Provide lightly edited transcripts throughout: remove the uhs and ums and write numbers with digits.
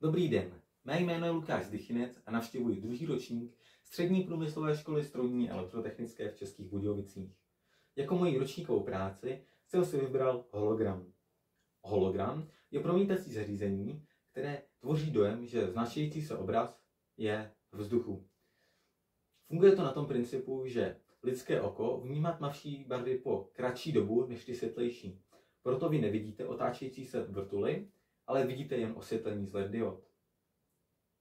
Dobrý den, mé jméno je Lukáš Zdychinec a navštěvuji druhý ročník Střední průmyslové školy strojní a elektrotechnické v Českých Budějovicích. Jako moji ročníkovou práci jsem si vybral hologram. Hologram je promítací zařízení, které tvoří dojem, že znášející se obraz je v vzduchu. Funguje to na tom principu, že lidské oko vnímá tmavší barvy po kratší dobu než ty světlejší. Proto vy nevidíte otáčející se vrtuly, ale vidíte jen osvětlení z LED diod.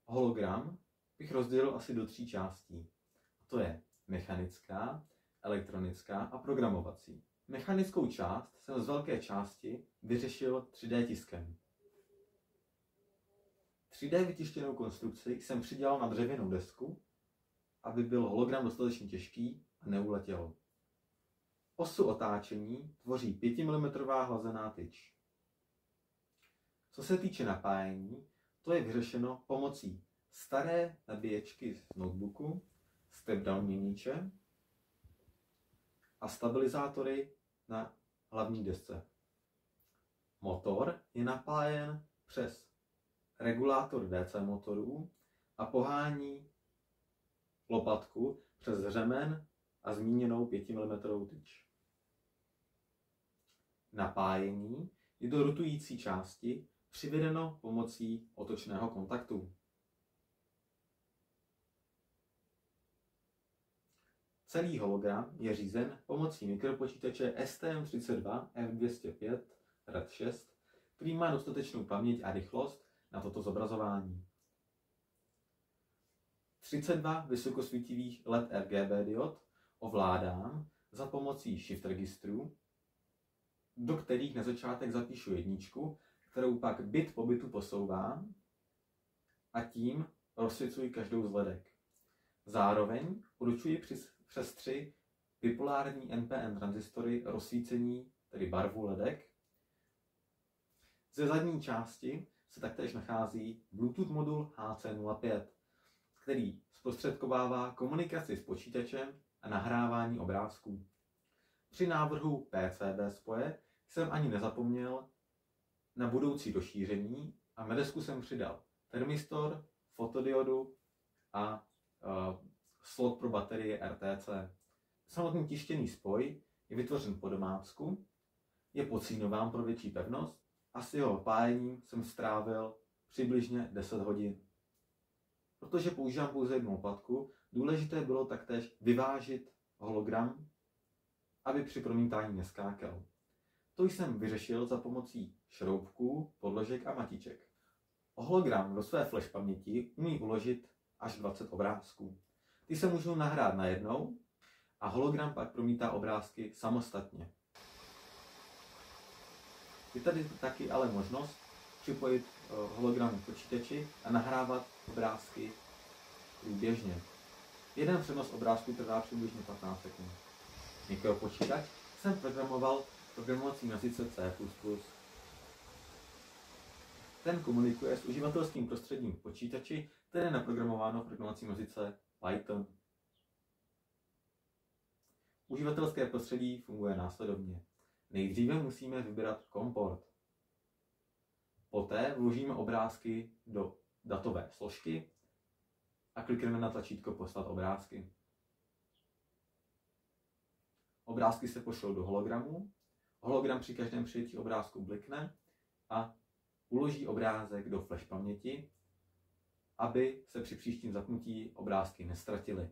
Hologram bych rozdělil asi do 3 částí. To je mechanická, elektronická a programovací. Mechanickou část jsem z velké části vyřešil 3D tiskem. 3D vytištěnou konstrukci jsem přidělal na dřevěnou desku, aby byl hologram dostatečně těžký a neuletěl. Osu otáčení tvoří 5 mm hlazená tyč. Co se týče napájení, to je vyřešeno pomocí staré nabíječky z notebooku, step-down měniče a stabilizátory na hlavní desce. Motor je napájen přes regulátor DC motorů a pohání lopatku přes řemen a zmíněnou 5 mm tyč. Napájení je do rotující části přivedeno pomocí otočného kontaktu. Celý hologram je řízen pomocí mikropočítače STM32F205 RAD 6, který má dostatečnou paměť a rychlost na toto zobrazování. 32 vysokosvítivých LED RGB diod ovládám za pomocí shift registrů, do kterých na začátek zapíšu jedničku, kterou pak bit po bitu posouvám a tím rozsvicuji každou z ledek. Zároveň určuji přes 3 bipolární NPN transistory rozsvícení, tedy barvu ledek. Ze zadní části se taktéž nachází Bluetooth modul HC05, který zprostředkovává komunikaci s počítačem a nahrávání obrázků. Při návrhu PCB spoje jsem ani nezapomněl na budoucí rozšíření a na desku jsem přidal termistor, fotodiodu a slot pro baterie RTC. Samotný tištěný spoj je vytvořen po domácku, je pocínován pro větší pevnost a s jeho pájením jsem strávil přibližně 10 hodin. Protože používám pouze jednu lopatku, důležité bylo taktéž vyvážit hologram, aby při promítání neskákal. To jsem vyřešil za pomocí šroubků, podložek a matiček. Hologram do své flash paměti umí uložit až 20 obrázků. Ty se můžou nahrát najednou a hologram pak promítá obrázky samostatně. Je tady taky ale možnost připojit hologram k počítači a nahrávat obrázky průběžně. Jeden přenos obrázků trvá přibližně 15 sekund. Mikropočítač jsem programoval programovací jazyce C++. Ten komunikuje s uživatelským prostředím v počítači, které je naprogramováno v programovacím jazyce Python. Uživatelské prostředí funguje následovně. Nejdříve musíme vybrat komport. Poté vložíme obrázky do datové složky a klikneme na tlačítko Poslat obrázky. Obrázky se pošlou do hologramu. Hologram při každém přijetí obrázku blikne a uloží obrázek do flash paměti, aby se při příštím zapnutí obrázky neztratily.